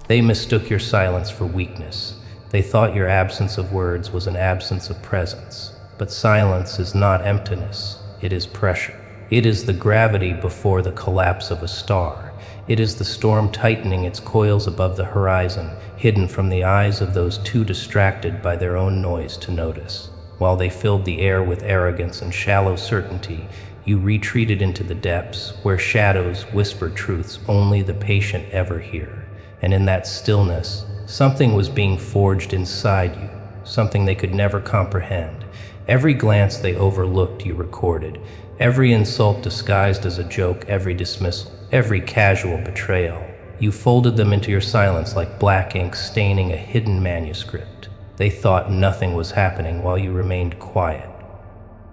They mistook your silence for weakness. They thought your absence of words was an absence of presence. But silence is not emptiness, it is pressure. It is the gravity before the collapse of a star. It is the storm tightening its coils above the horizon, hidden from the eyes of those too distracted by their own noise to notice. While they filled the air with arrogance and shallow certainty, you retreated into the depths, where shadows whisper truths only the patient ever hear. And in that stillness, something was being forged inside you, something they could never comprehend. Every glance they overlooked you recorded, every insult disguised as a joke, every dismissal, every casual betrayal. You folded them into your silence like black ink staining a hidden manuscript. They thought nothing was happening while you remained quiet.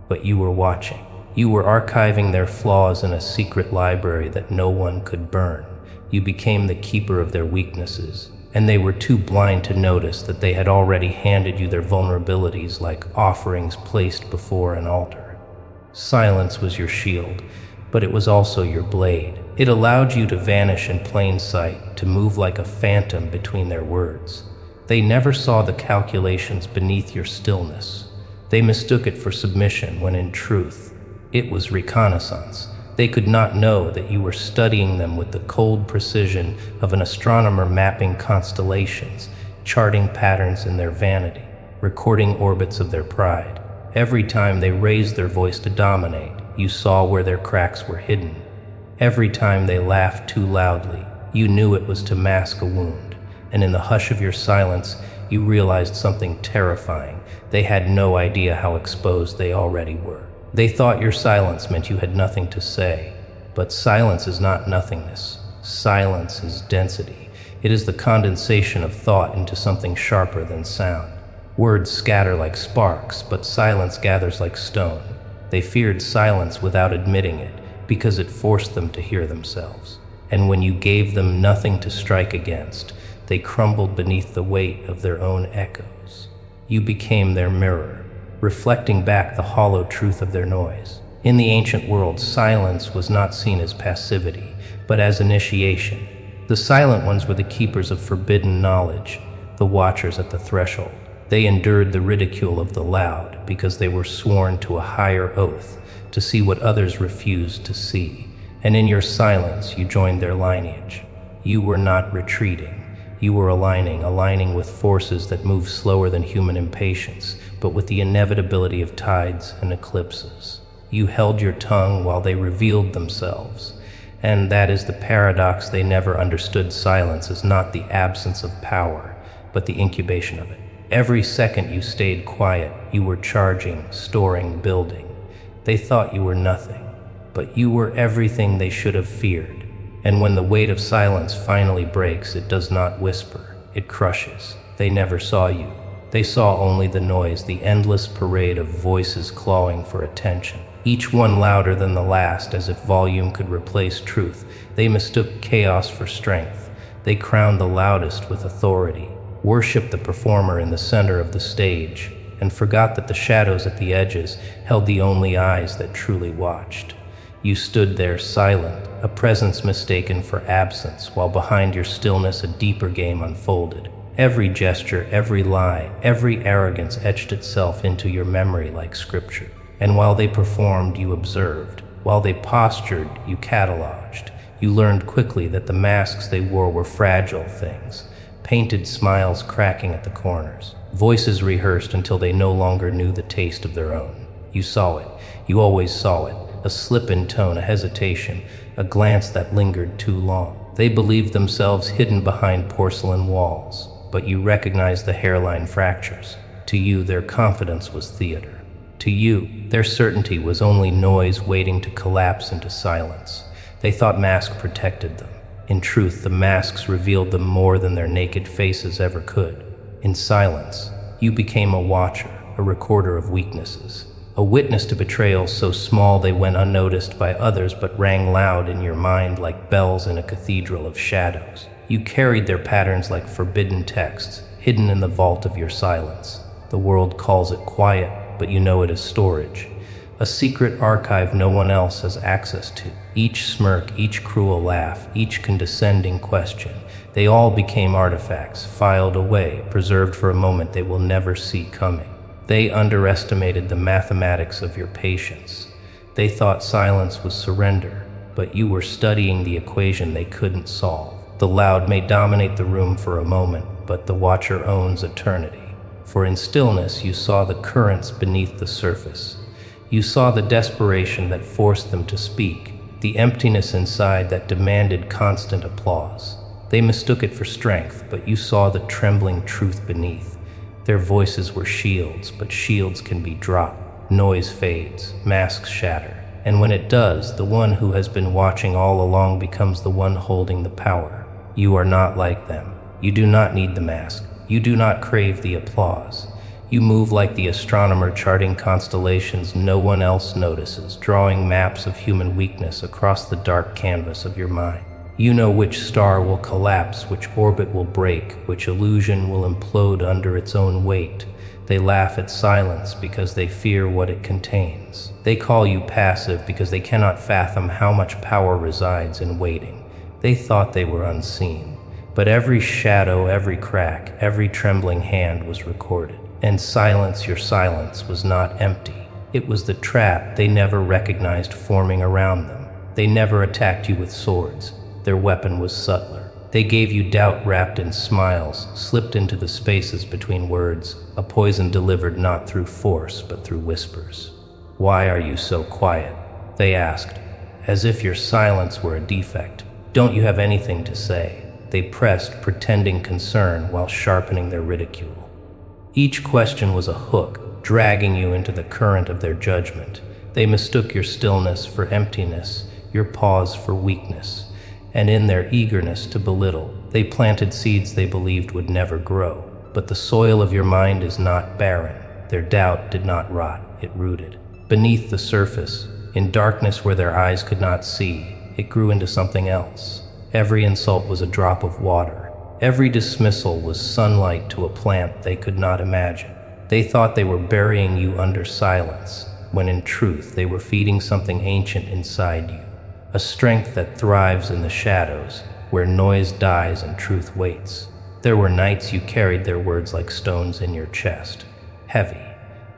But you were watching. You were archiving their flaws in a secret library that no one could burn. You became the keeper of their weaknesses, and they were too blind to notice that they had already handed you their vulnerabilities like offerings placed before an altar. Silence was your shield, but it was also your blade. It allowed you to vanish in plain sight, to move like a phantom between their words. They never saw the calculations beneath your stillness. They mistook it for submission when in truth, it was reconnaissance. They could not know that you were studying them with the cold precision of an astronomer mapping constellations, charting patterns in their vanity, recording orbits of their pride. Every time they raised their voice to dominate, you saw where their cracks were hidden. Every time they laughed too loudly, you knew it was to mask a wound. And in the hush of your silence, you realized something terrifying. They had no idea how exposed they already were. They thought your silence meant you had nothing to say, but silence is not nothingness. Silence is density. It is the condensation of thought into something sharper than sound. Words scatter like sparks, but silence gathers like stone. They feared silence without admitting it, because it forced them to hear themselves. And when you gave them nothing to strike against, they crumbled beneath the weight of their own echoes. You became their mirror, reflecting back the hollow truth of their noise. In the ancient world, silence was not seen as passivity, but as initiation. The silent ones were the keepers of forbidden knowledge, the watchers at the threshold. They endured the ridicule of the loud because they were sworn to a higher oath to see what others refused to see. And in your silence, you joined their lineage. You were not retreating. You were aligning with forces that move slower than human impatience, but with the inevitability of tides and eclipses. You held your tongue while they revealed themselves. And that is the paradox they never understood. Silence is not the absence of power, but the incubation of it. Every second you stayed quiet, you were charging, storing, building. They thought you were nothing, but you were everything they should have feared. And when the weight of silence finally breaks, it does not whisper, it crushes. They never saw you. They saw only the noise, the endless parade of voices clawing for attention, each one louder than the last, as if volume could replace truth. They mistook chaos for strength. They crowned the loudest with authority, worshipped the performer in the center of the stage, and forgot that the shadows at the edges held the only eyes that truly watched. You stood there silent, a presence mistaken for absence, while behind your stillness a deeper game unfolded. Every gesture, every lie, every arrogance etched itself into your memory like scripture. And while they performed, you observed. While they postured, you cataloged. You learned quickly that the masks they wore were fragile things, painted smiles cracking at the corners, voices rehearsed until they no longer knew the taste of their own. You saw it. You always saw it. A slip in tone, a hesitation, a glance that lingered too long. They believed themselves hidden behind porcelain walls, but you recognized the hairline fractures. To you, their confidence was theater. To you, their certainty was only noise waiting to collapse into silence. They thought masks protected them. In truth, the masks revealed them more than their naked faces ever could. In silence, you became a watcher, a recorder of weaknesses. A witness to betrayals so small they went unnoticed by others but rang loud in your mind like bells in a cathedral of shadows. You carried their patterns like forbidden texts, hidden in the vault of your silence. The world calls it quiet, but you know it as storage. a secret archive no one else has access to. Each smirk, each cruel laugh, each condescending question, they all became artifacts, filed away, preserved for a moment they will never see coming. They underestimated the mathematics of your patience. They thought silence was surrender, but you were studying the equation they couldn't solve. The loud may dominate the room for a moment, but the watcher owns eternity. For in stillness you saw the currents beneath the surface. You saw the desperation that forced them to speak, the emptiness inside that demanded constant applause. They mistook it for strength, but you saw the trembling truth beneath. Their voices were shields, but shields can be dropped. Noise fades, masks shatter, and when it does, the one who has been watching all along becomes the one holding the power. You are not like them. You do not need the mask. You do not crave the applause. You move like the astronomer charting constellations no one else notices, drawing maps of human weakness across the dark canvas of your mind. You know which star will collapse, which orbit will break, which illusion will implode under its own weight. They laugh at silence because they fear what it contains. They call you passive because they cannot fathom how much power resides in waiting. They thought they were unseen, but every shadow, every crack, every trembling hand was recorded. And silence, your silence, was not empty. It was the trap they never recognized forming around them. They never attacked you with swords. Their weapon was subtler. They gave you doubt wrapped in smiles, slipped into the spaces between words, a poison delivered not through force but through whispers. "Why are you so quiet?" they asked, as if your silence were a defect. "Don't you have anything to say?" They pressed, pretending concern while sharpening their ridicule. Each question was a hook, dragging you into the current of their judgment. They mistook your stillness for emptiness, your pause for weakness, and in their eagerness to belittle, they planted seeds they believed would never grow. But the soil of your mind is not barren. Their doubt did not rot, it rooted. Beneath the surface, in darkness where their eyes could not see, it grew into something else. Every insult was a drop of water. Every dismissal was sunlight to a plant they could not imagine. They thought they were burying you under silence, when in truth they were feeding something ancient inside you, a strength that thrives in the shadows, where noise dies and truth waits. There were nights you carried their words like stones in your chest, heavy,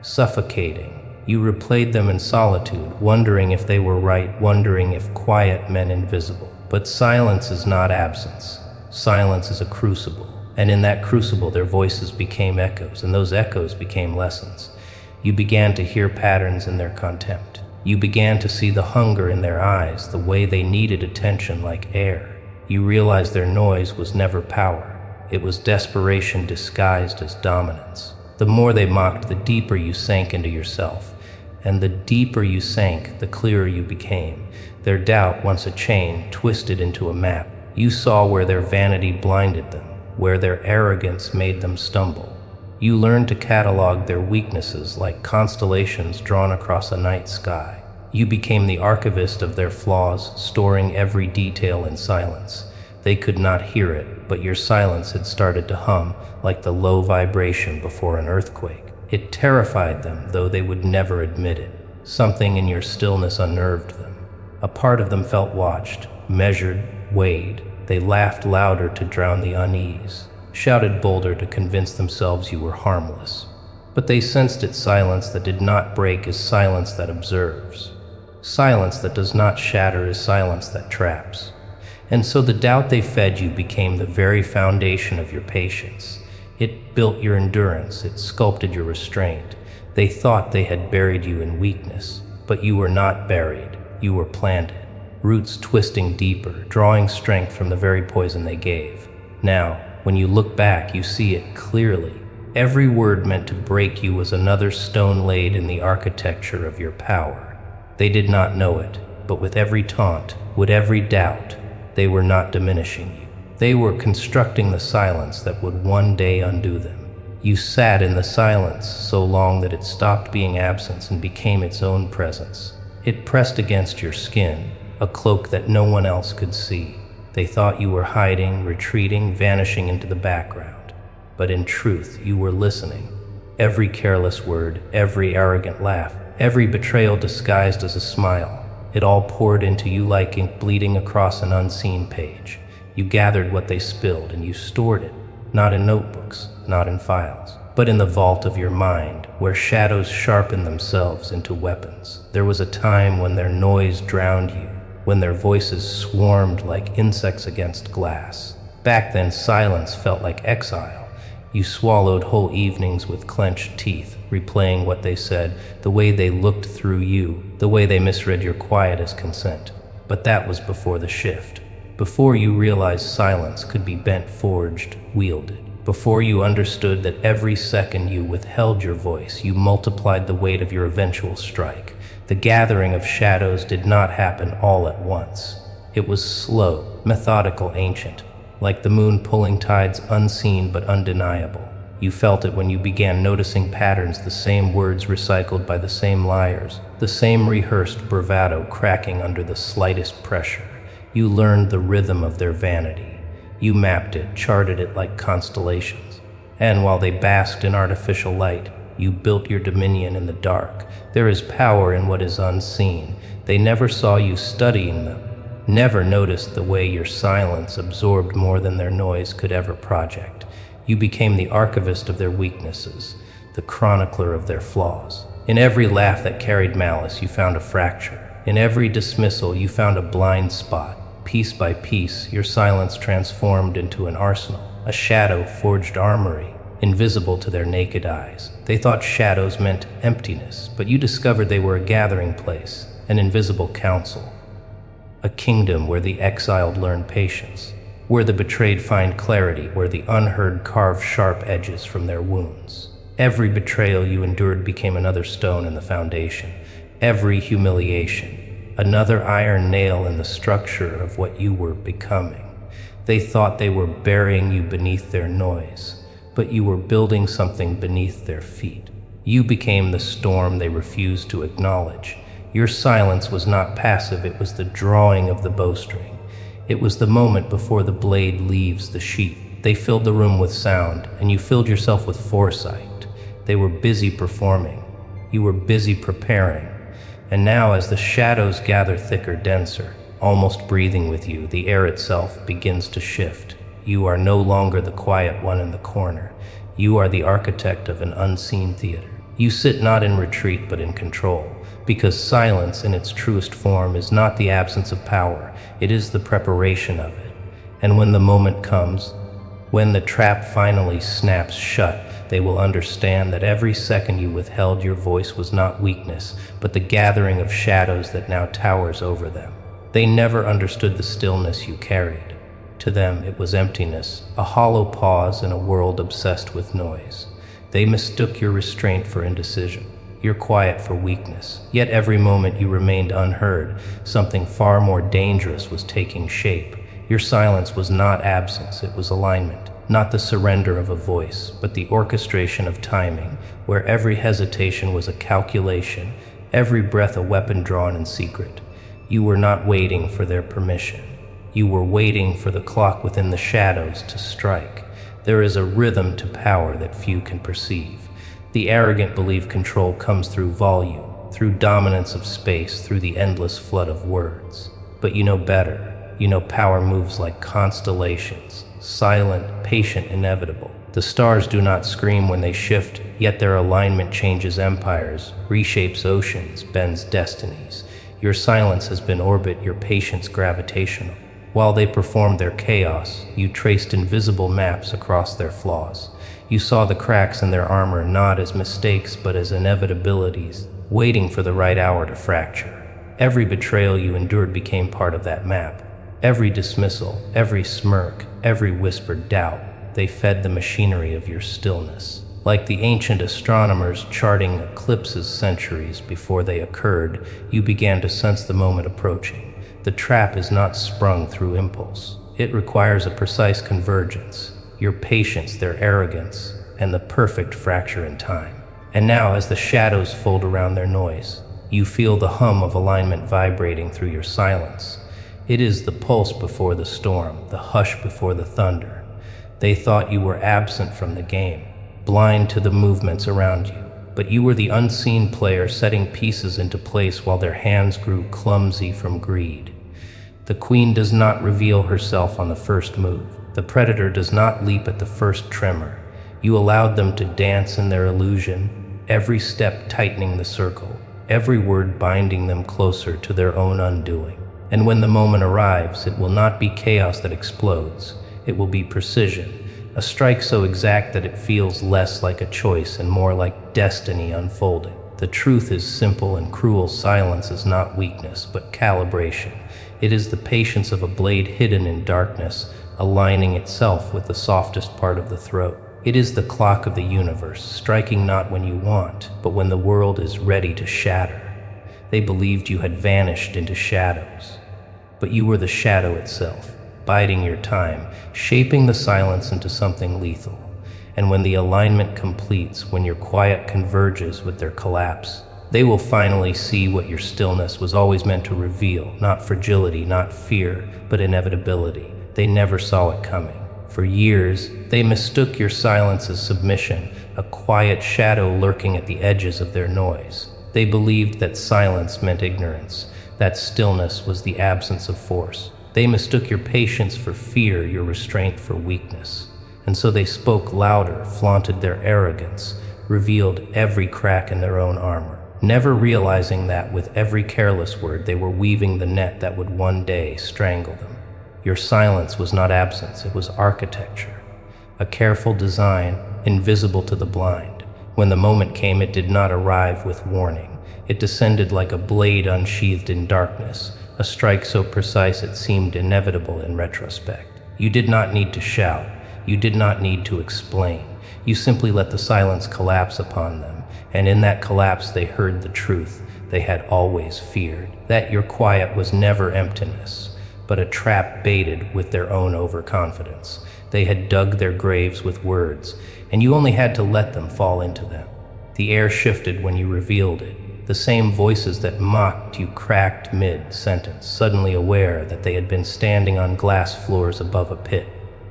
suffocating. You replayed them in solitude, wondering if they were right, wondering if quiet meant invisible. But silence is not absence. Silence is a crucible, and in that crucible their voices became echoes, and those echoes became lessons. You began to hear patterns in their contempt. You began to see the hunger in their eyes, the way they needed attention like air. You realized their noise was never power. It was desperation disguised as dominance. The more they mocked, the deeper you sank into yourself. And the deeper you sank, the clearer you became. Their doubt, once a chain, twisted into a map. You saw where their vanity blinded them, where their arrogance made them stumble. You learned to catalog their weaknesses like constellations drawn across a night sky. You became the archivist of their flaws, storing every detail in silence. They could not hear it, but your silence had started to hum like the low vibration before an earthquake. It terrified them, though they would never admit it. Something in your stillness unnerved them. A part of them felt watched, measured, weighed. They laughed louder to drown the unease, shouted bolder to convince themselves you were harmless. But they sensed its silence that did not break is silence that observes. Silence that does not shatter is silence that traps. And so the doubt they fed you became the very foundation of your patience. It built your endurance, it sculpted your restraint. They thought they had buried you in weakness, but you were not buried, you were planted. Roots twisting deeper, drawing strength from the very poison they gave. Now, when you look back, you see it clearly. Every word meant to break you was another stone laid in the architecture of your power. They did not know it, but with every taunt, with every doubt, they were not diminishing you. They were constructing the silence that would one day undo them. You sat in the silence so long that it stopped being absence and became its own presence. It pressed against your skin, a cloak that no one else could see. They thought you were hiding, retreating, vanishing into the background. But in truth, you were listening. Every careless word, every arrogant laugh, every betrayal disguised as a smile. It all poured into you like ink bleeding across an unseen page. You gathered what they spilled and you stored it, not in notebooks, not in files, but in the vault of your mind, where shadows sharpened themselves into weapons. There was a time when their noise drowned you, when their voices swarmed like insects against glass. Back then, silence felt like exile. You swallowed whole evenings with clenched teeth, replaying what they said, the way they looked through you, the way they misread your quiet as consent. But that was before the shift. Before you realized silence could be bent, forged, wielded. Before you understood that every second you withheld your voice, you multiplied the weight of your eventual strike. The gathering of shadows did not happen all at once. It was slow, methodical, ancient, like the moon pulling tides unseen but undeniable. You felt it when you began noticing patterns, the same words recycled by the same liars, the same rehearsed bravado cracking under the slightest pressure. You learned the rhythm of their vanity. You mapped it, charted it like constellations. And while they basked in artificial light, you built your dominion in the dark. There is power in what is unseen. They never saw you studying them, never noticed the way your silence absorbed more than their noise could ever project. You became the archivist of their weaknesses, the chronicler of their flaws. In every laugh that carried malice, you found a fracture. In every dismissal, you found a blind spot. Piece by piece, your silence transformed into an arsenal, a shadow-forged armory, invisible to their naked eyes. They thought shadows meant emptiness, but you discovered they were a gathering place, an invisible council, a kingdom where the exiled learn patience, where the betrayed find clarity, where the unheard carve sharp edges from their wounds. Every betrayal you endured became another stone in the foundation, every humiliation another iron nail in the structure of what you were becoming. They thought they were burying you beneath their noise, but you were building something beneath their feet. You became the storm they refused to acknowledge. Your silence was not passive, it was the drawing of the bowstring. It was the moment before the blade leaves the sheath. They filled the room with sound, and you filled yourself with foresight. They were busy performing. You were busy preparing. And now, as the shadows gather thicker, denser, almost breathing with you, the air itself begins to shift. You are no longer the quiet one in the corner. You are the architect of an unseen theater. You sit not in retreat, but in control, because silence in its truest form is not the absence of power, it is the preparation of it. And when the moment comes, when the trap finally snaps shut, they will understand that every second you withheld your voice was not weakness, but the gathering of shadows that now towers over them. They never understood the stillness you carried. To them, it was emptiness, a hollow pause in a world obsessed with noise. They mistook your restraint for indecision, your quiet for weakness. Yet every moment you remained unheard, something far more dangerous was taking shape. Your silence was not absence, it was alignment. Not the surrender of a voice, but the orchestration of timing, where every hesitation was a calculation, every breath a weapon drawn in secret. You were not waiting for their permission. You were waiting for the clock within the shadows to strike. There is a rhythm to power that few can perceive. The arrogant believe control comes through volume, through dominance of space, through the endless flood of words. But you know better. You know power moves like constellations, silent, patient, inevitable. The stars do not scream when they shift, yet their alignment changes empires, reshapes oceans, bends destinies. Your silence has been orbit, your patience gravitational. While they performed their chaos, you traced invisible maps across their flaws. You saw the cracks in their armor not as mistakes but as inevitabilities, waiting for the right hour to fracture. Every betrayal you endured became part of that map. Every dismissal, every smirk, every whispered doubt, they fed the machinery of your stillness. Like the ancient astronomers charting eclipses centuries before they occurred, you began to sense the moment approaching. The trap is not sprung through impulse. It requires a precise convergence, your patience, their arrogance, and the perfect fracture in time. And now, as the shadows fold around their noise, you feel the hum of alignment vibrating through your silence. It is the pulse before the storm, the hush before the thunder. They thought you were absent from the game, blind to the movements around you. but you were the unseen player setting pieces into place while their hands grew clumsy from greed. The queen does not reveal herself on the first move. The predator does not leap at the first tremor. You allowed them to dance in their illusion, every step tightening the circle, every word binding them closer to their own undoing. And when the moment arrives, it will not be chaos that explodes. It will be precision, a strike so exact that it feels less like a choice and more like destiny unfolding. The truth is simple and cruel. Silence is not weakness, but calibration. It is the patience of a blade hidden in darkness, aligning itself with the softest part of the throat. It is the clock of the universe, striking not when you want, but when the world is ready to shatter. They believed you had vanished into shadows, but you were the shadow itself, biding your time, shaping the silence into something lethal. And when the alignment completes, when your quiet converges with their collapse, they will finally see what your stillness was always meant to reveal, not fragility, not fear, but inevitability. They never saw it coming. For years, they mistook your silence as submission, a quiet shadow lurking at the edges of their noise. They believed that silence meant ignorance, that stillness was the absence of force. They mistook your patience for fear, your restraint for weakness. And so they spoke louder, flaunted their arrogance, revealed every crack in their own armor, never realizing that with every careless word they were weaving the net that would one day strangle them. Your silence was not absence, it was architecture, a careful design, invisible to the blind. When the moment came, it did not arrive with warning. It descended like a blade unsheathed in darkness, a strike so precise it seemed inevitable in retrospect. You did not need to shout. You did not need to explain. You simply let the silence collapse upon them, and in that collapse they heard the truth they had always feared, that your quiet was never emptiness, but a trap baited with their own overconfidence. They had dug their graves with words, and you only had to let them fall into them. The air shifted when you revealed it. The same voices that mocked you cracked mid-sentence, suddenly aware that they had been standing on glass floors above a pit.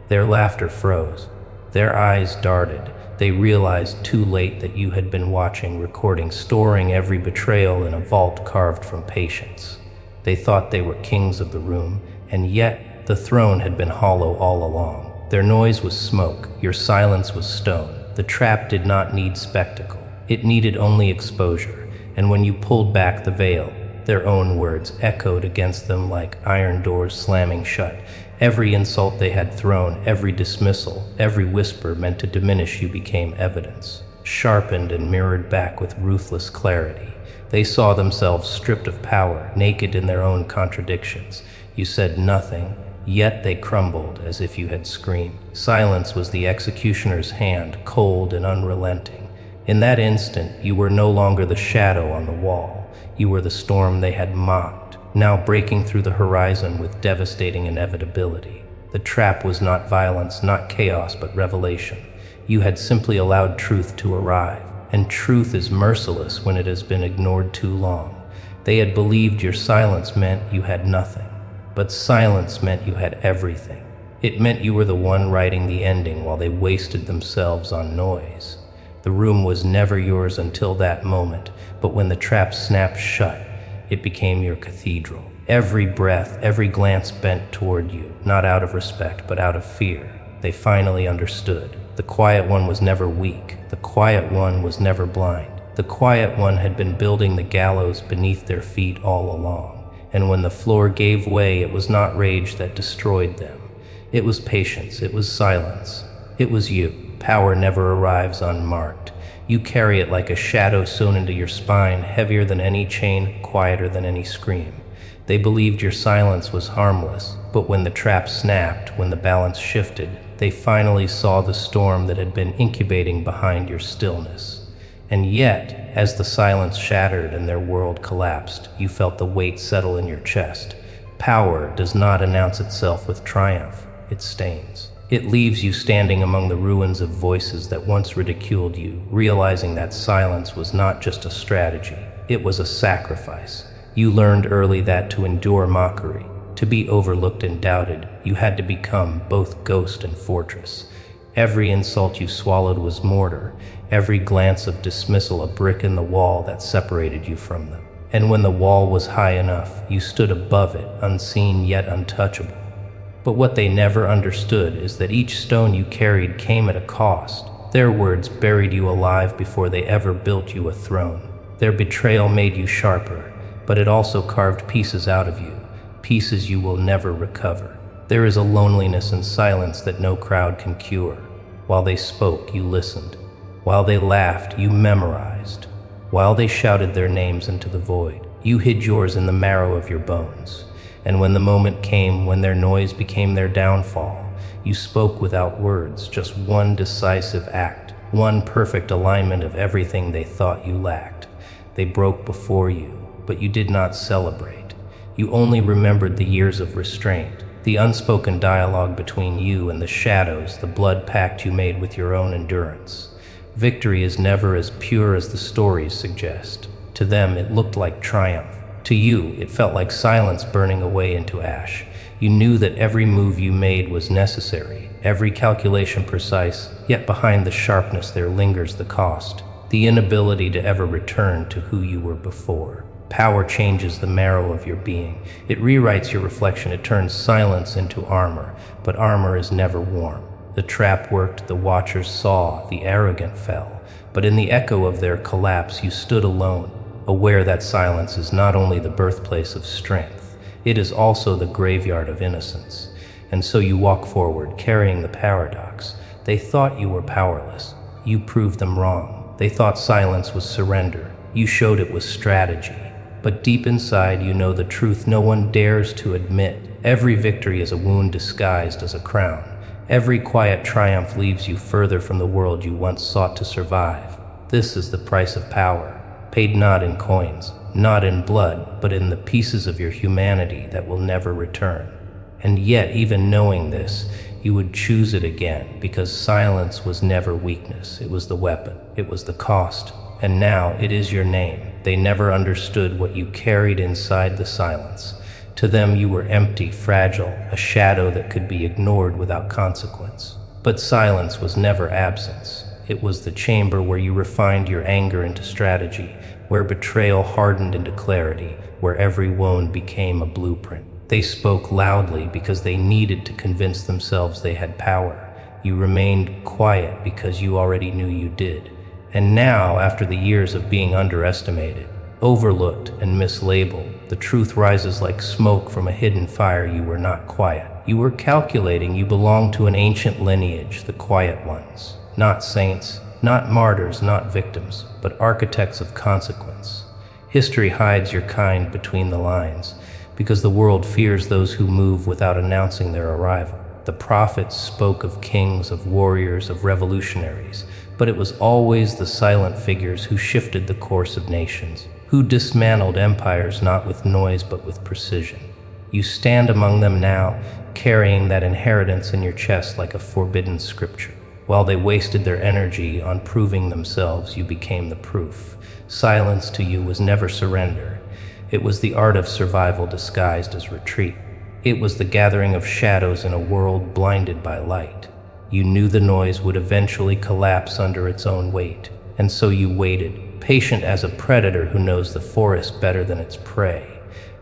Their laughter froze. Their eyes darted. They realized too late that you had been watching, recording, storing every betrayal in a vault carved from patience. They thought they were kings of the room, and yet the throne had been hollow all along. Their noise was smoke, your silence was stone. The trap did not need spectacle. It needed only exposure, and when you pulled back the veil, their own words echoed against them like iron doors slamming shut. Every insult they had thrown, every dismissal, every whisper meant to diminish you became evidence, sharpened and mirrored back with ruthless clarity. They saw themselves stripped of power, naked in their own contradictions. You said nothing, yet they crumbled as if you had screamed. Silence was the executioner's hand, cold and unrelenting. In that instant, you were no longer the shadow on the wall. You were the storm they had mocked, now breaking through the horizon with devastating inevitability. The trap was not violence, not chaos, but revelation. You had simply allowed truth to arrive, and truth is merciless when it has been ignored too long. They had believed your silence meant you had nothing, but silence meant you had everything. It meant you were the one writing the ending while they wasted themselves on noise. The room was never yours until that moment, but when the trap snapped shut, it became your cathedral. Every breath, every glance bent toward you, not out of respect, but out of fear. They finally understood. The quiet one was never weak. The quiet one was never blind. The quiet one had been building the gallows beneath their feet all along. And when the floor gave way, it was not rage that destroyed them. It was patience. It was silence. It was you. Power never arrives unmarked. You carry it like a shadow sewn into your spine, heavier than any chain, quieter than any scream. They believed your silence was harmless, but when the trap snapped, when the balance shifted, they finally saw the storm that had been incubating behind your stillness. And yet, as the silence shattered and their world collapsed, you felt the weight settle in your chest. Power does not announce itself with triumph, it stains. It leaves you standing among the ruins of voices that once ridiculed you, realizing that silence was not just a strategy, it was a sacrifice. You learned early that to endure mockery, to be overlooked and doubted, you had to become both ghost and fortress. Every insult you swallowed was mortar, every glance of dismissal a brick in the wall that separated you from them. And when the wall was high enough, you stood above it, unseen yet untouchable. But what they never understood is that each stone you carried came at a cost. Their words buried you alive before they ever built you a throne. Their betrayal made you sharper, but it also carved pieces out of you, pieces you will never recover. There is a loneliness and silence that no crowd can cure. While they spoke, you listened. While they laughed, you memorized. While they shouted their names into the void, you hid yours in the marrow of your bones. And when the moment came when their noise became their downfall, you spoke without words, just one decisive act, one perfect alignment of everything they thought you lacked. They broke before you, but you did not celebrate. You only remembered the years of restraint, the unspoken dialogue between you and the shadows, the blood pact you made with your own endurance. Victory is never as pure as the stories suggest. To them, it looked like triumph. To you, it felt like silence burning away into ash. You knew that every move you made was necessary, every calculation precise, yet behind the sharpness there lingers the cost, the inability to ever return to who you were before. Power changes the marrow of your being. It rewrites your reflection. It turns silence into armor, but armor is never warm. The trap worked, the watchers saw, the arrogant fell. But in the echo of their collapse, you stood alone, aware that silence is not only the birthplace of strength, it is also the graveyard of innocence. And so you walk forward, carrying the paradox. They thought you were powerless. You proved them wrong. They thought silence was surrender. You showed it was strategy. But deep inside, you know the truth no one dares to admit. Every victory is a wound disguised as a crown. Every quiet triumph leaves you further from the world you once sought to survive. This is the price of power, paid not in coins, not in blood, but in the pieces of your humanity that will never return. And yet, even knowing this, you would choose it again, because silence was never weakness. It was the weapon. It was the cost. And now it is your name. They never understood what you carried inside the silence. To them you were empty, fragile, a shadow that could be ignored without consequence. But silence was never absence. It was the chamber where you refined your anger into strategy, where betrayal hardened into clarity, where every wound became a blueprint. They spoke loudly because they needed to convince themselves they had power. You remained quiet because you already knew you did. And now, after the years of being underestimated, overlooked, and mislabeled, the truth rises like smoke from a hidden fire. You were not quiet. You were calculating. You belonged to an ancient lineage, the quiet ones. Not saints, not martyrs, not victims, but architects of consequence. History hides your kind between the lines, because the world fears those who move without announcing their arrival. The prophets spoke of kings, of warriors, of revolutionaries, but it was always the silent figures who shifted the course of nations, who dismantled empires not with noise but with precision. You stand among them now, carrying that inheritance in your chest like a forbidden scripture. While they wasted their energy on proving themselves, you became the proof. Silence to you was never surrender. It was the art of survival disguised as retreat. It was the gathering of shadows in a world blinded by light. You knew the noise would eventually collapse under its own weight, and so you waited, patient as a predator who knows the forest better than its prey.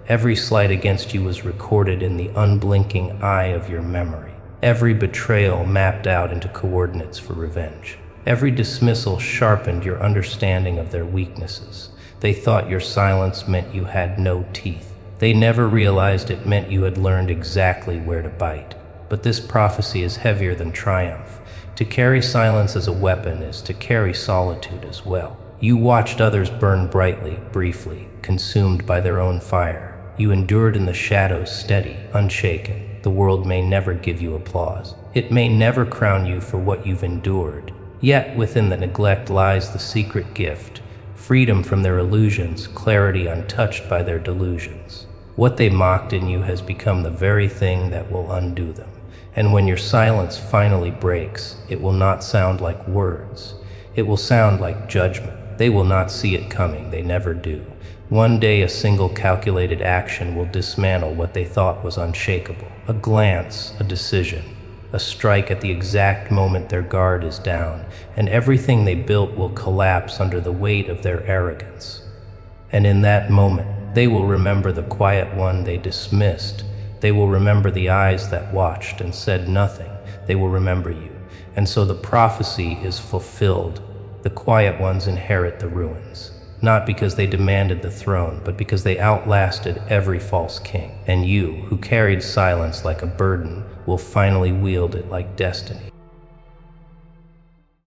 Every slight against you was recorded in the unblinking eye of your memory. Every betrayal mapped out into coordinates for revenge. Every dismissal sharpened your understanding of their weaknesses. They thought your silence meant you had no teeth. They never realized it meant you had learned exactly where to bite. But this prophecy is heavier than triumph. To carry silence as a weapon is to carry solitude as well. You watched others burn brightly, briefly, consumed by their own fire. You endured in the shadows, steady, unshaken. The world may never give you applause. It may never crown you for what you've endured. Yet within the neglect lies the secret gift, freedom from their illusions, clarity untouched by their delusions. What they mocked in you has become the very thing that will undo them. And when your silence finally breaks, it will not sound like words. It will sound like judgment. They will not see it coming. They never do. One day a single calculated action will dismantle what they thought was unshakable. A glance, a decision, a strike at the exact moment their guard is down, and everything they built will collapse under the weight of their arrogance. And in that moment, they will remember the quiet one they dismissed. They will remember the eyes that watched and said nothing. They will remember you. And so the prophecy is fulfilled. The quiet ones inherit the ruins, not because they demanded the throne, but because they outlasted every false king. And you, who carried silence like a burden, will finally wield it like destiny.